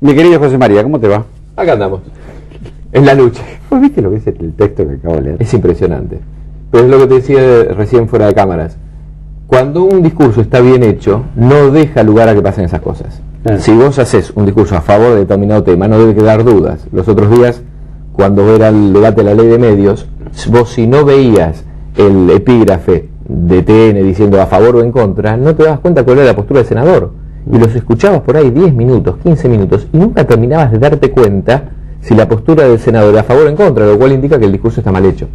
Mi querido José María, ¿cómo te va? Acá andamos, en la lucha. ¿Vos viste lo que es el texto que acabo de leer? Es impresionante. Pero es lo que te decía recién fuera de cámaras. Cuando un discurso está bien hecho, no deja lugar a que pasen esas cosas. Si vos haces un discurso a favor de determinado tema, no debe quedar dudas. Los otros días, cuando era el debate de la ley de medios, vos si no veías el epígrafe de TN diciendo a favor o en contra, no te dabas cuenta cuál era la postura del senador. Y los escuchabas por ahí 10 minutos, 15 minutos, y nunca terminabas de darte cuenta si la postura del senador era a favor o en contra, lo cual indica que el discurso está mal hecho.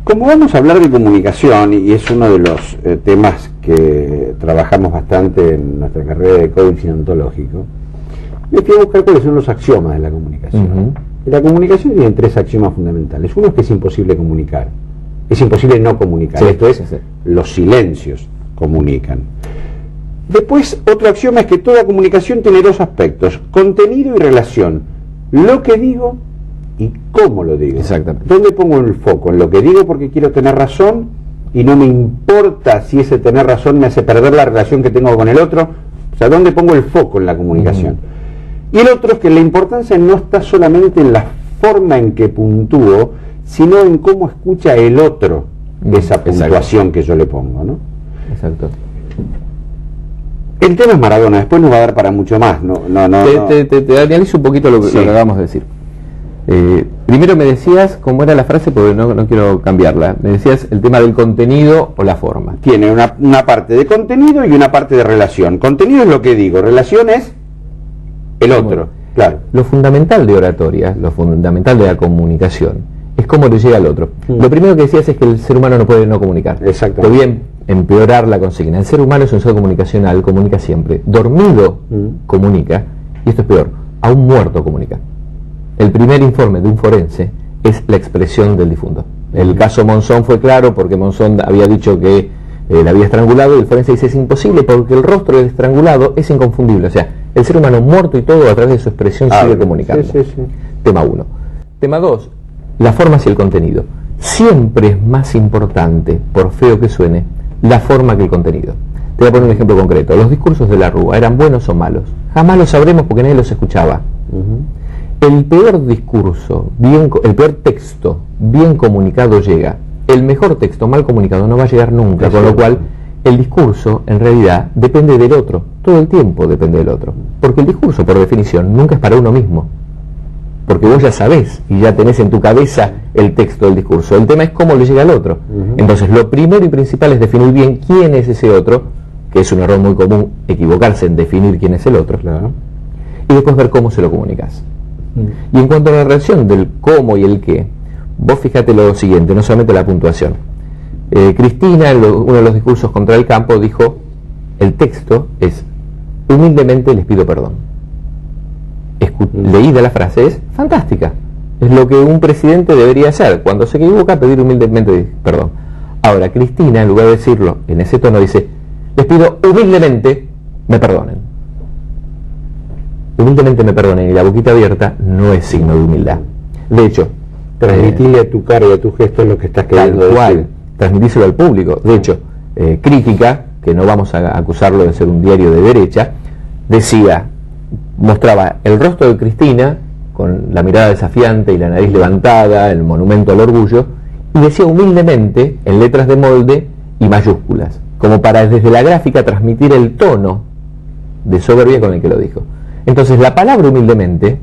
Como vamos a hablar de comunicación, y es uno de los temas que trabajamos bastante en nuestra carrera de coaching ontológico, me fui a buscar cuáles son los axiomas de la comunicación. Y la comunicación tiene 3 axiomas fundamentales. Uno es que es imposible comunicar. Es imposible no comunicar. Sí, esto es, los silencios comunican. Después, otro axioma es que toda comunicación tiene 2 aspectos: contenido y relación. Lo que digo y cómo lo digo. Exactamente. ¿Dónde pongo el foco? En lo que digo porque quiero tener razón y no me importa si ese tener razón me hace perder la relación que tengo con el otro. O sea, ¿dónde pongo el foco en la comunicación? Y el otro es que la importancia no está solamente en la forma en que puntúo, sino en cómo escucha el otro esa puntuación que yo le pongo, ¿no? Exacto. El tema es Maradona, después nos va a dar para mucho más. Te analizo un poquito lo que acabamos de decir. Primero me decías cómo era la frase, porque no quiero cambiarla. Me decías el tema del contenido o la forma. Tiene una parte de contenido y una parte de relación. Contenido es lo que digo, relación es el otro. Claro. Lo fundamental de oratoria, lo fundamental de la comunicación, es cómo le llega al otro. Lo primero que decías es que el ser humano no puede no comunicar. Exacto. Te voy a empeorar la consigna. El ser humano es un ser comunicacional, comunica siempre. Dormido comunica, y esto es peor, aún muerto comunica. El primer informe de un forense es la expresión del difunto. El caso Monzón fue claro porque Monzón había dicho que la había estrangulado, y el forense dice es imposible porque el rostro del estrangulado es inconfundible. O sea, el ser humano muerto y todo a través de su expresión sigue comunicando. Sí. Tema 1. Tema 2, la forma y el contenido. Siempre es más importante, por feo que suene, la forma que el contenido. Te voy a poner un ejemplo concreto. Los discursos de la Rúa, ¿eran buenos o malos? Jamás lo sabremos porque nadie los escuchaba. El peor discurso, el peor texto bien comunicado llega. El mejor texto mal comunicado no va a llegar nunca, con lo cual el discurso en realidad depende del otro, todo el tiempo depende del otro, porque el discurso por definición nunca es para uno mismo, porque vos ya sabés y ya tenés en tu cabeza el texto del discurso. El tema es cómo le llega al otro. Entonces lo primero y principal es definir bien quién es ese otro, que es un error muy común equivocarse en definir quién es el otro, y después ver cómo se lo comunicas. Y en cuanto a la relación del cómo y el qué, vos fíjate lo siguiente, no solamente la puntuación. Cristina, en uno de los discursos contra el campo, dijo, el texto es, humildemente les pido perdón. Leída la frase, es fantástica. Es lo que un presidente debería hacer. Cuando se equivoca, pedir humildemente perdón. Ahora, Cristina, en lugar de decirlo en ese tono, dice, les pido humildemente me perdonen. Humildemente me perdonen y la boquita abierta no es signo de humildad. De hecho, transmitirle a tu cara y a tu gesto lo que estás queriendo decir. Tal cual, transmitírselo al público. De hecho, Crítica, que no vamos a acusarlo de ser un diario de derecha, mostraba el rostro de Cristina con la mirada desafiante y la nariz levantada, el monumento al orgullo, y decía humildemente en letras de molde y mayúsculas, como para desde la gráfica transmitir el tono de soberbia con el que lo dijo. Entonces la palabra humildemente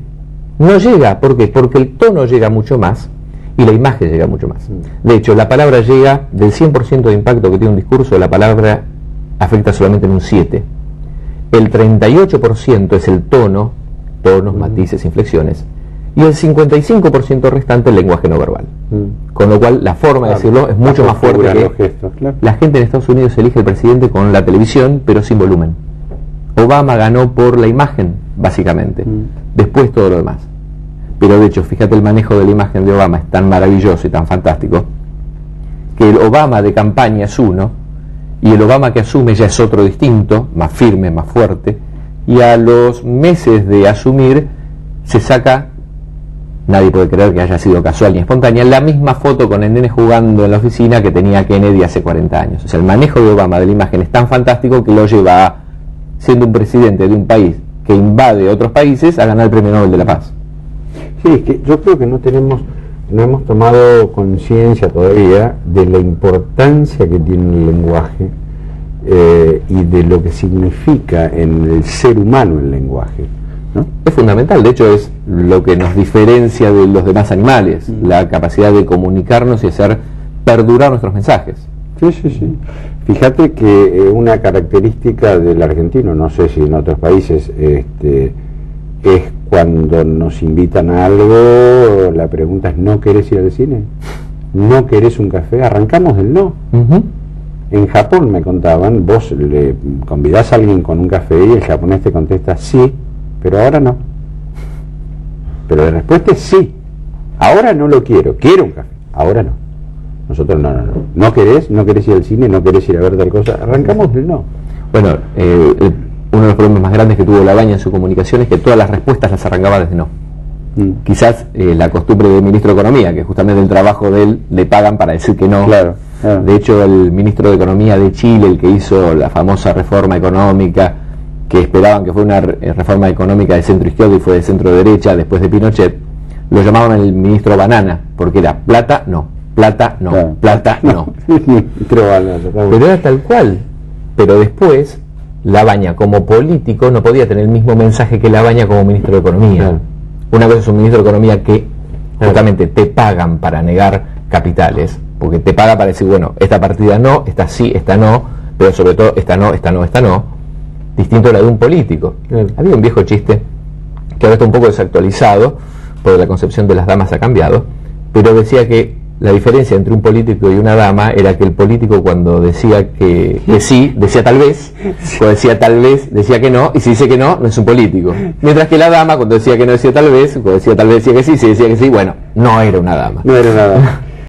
no llega, ¿por qué? Porque el tono llega mucho más y la imagen llega mucho más. De hecho, la palabra llega, del 100% de impacto que tiene un discurso, la palabra afecta solamente en un 7%. El 38% es el tonos, matices, inflexiones, y el 55% restante el lenguaje no verbal. Con lo cual la forma de decirlo es mucho más fuerte que los gestos, la gente en Estados Unidos elige el presidente con la televisión, pero sin volumen. Obama ganó por la imagen, básicamente. Después todo lo demás. Pero de hecho, fíjate, el manejo de la imagen de Obama es tan maravilloso y tan fantástico, que el Obama de campaña es uno, y el Obama que asume ya es otro distinto, más firme, más fuerte, y a los meses de asumir se saca, nadie puede creer que haya sido casual ni espontánea, la misma foto con el nene jugando en la oficina que tenía Kennedy hace 40 años. O sea, el manejo de Obama de la imagen es tan fantástico que lo lleva a, siendo un presidente de un país que invade otros países a ganar el Premio Nobel de la Paz. Sí, es que yo creo que no hemos tomado conciencia todavía de la importancia que tiene el lenguaje y de lo que significa en el ser humano el lenguaje, ¿no? Es fundamental, de hecho es lo que nos diferencia de los demás animales, la capacidad de comunicarnos y hacer perdurar nuestros mensajes. Sí. Fíjate que una característica del argentino, no sé si en otros países, es cuando nos invitan a algo, la pregunta es: ¿no querés ir al cine? ¿No querés un café? Arrancamos del no. En Japón me contaban, vos le convidás a alguien con un café y el japonés te contesta: sí, pero ahora no. Pero la respuesta es sí. Ahora no lo quiero un café, ahora no. Nosotros no. ¿No querés ir al cine? ¿No querés ir a ver tal cosa? Arrancamos del no. Bueno, uno de los problemas más grandes que tuvo Labaña en su comunicación es que todas las respuestas las arrancaba desde no. Quizás la costumbre del ministro de Economía, que justamente el trabajo de él le pagan para decir que no. Claro. De hecho, el ministro de Economía de Chile, el que hizo la famosa reforma económica, que esperaban que fuera una reforma económica de centro izquierda y fue de centro derecha después de Pinochet, lo llamaban el ministro Banana, porque era plata no, plata no, claro. Plata no. Pero era tal cual. Pero después, Labaña como político no podía tener el mismo mensaje que Labaña como ministro de Economía. Claro. Una cosa es un ministro de Economía que justamente te pagan para negar capitales, porque te paga para decir, bueno, esta partida no, esta sí, esta no, pero sobre todo esta no, esta no, esta no. Distinto a la de un político. Había un viejo chiste que ahora está un poco desactualizado, porque la concepción de las damas ha cambiado, pero decía que la diferencia entre un político y una dama era que el político, cuando decía que sí, decía tal vez, cuando decía tal vez, decía que no, y si dice que no, no es un político. Mientras que la dama, cuando decía que no, decía tal vez, cuando decía tal vez, decía que sí, si decía que sí, bueno, no era una dama. No era una dama.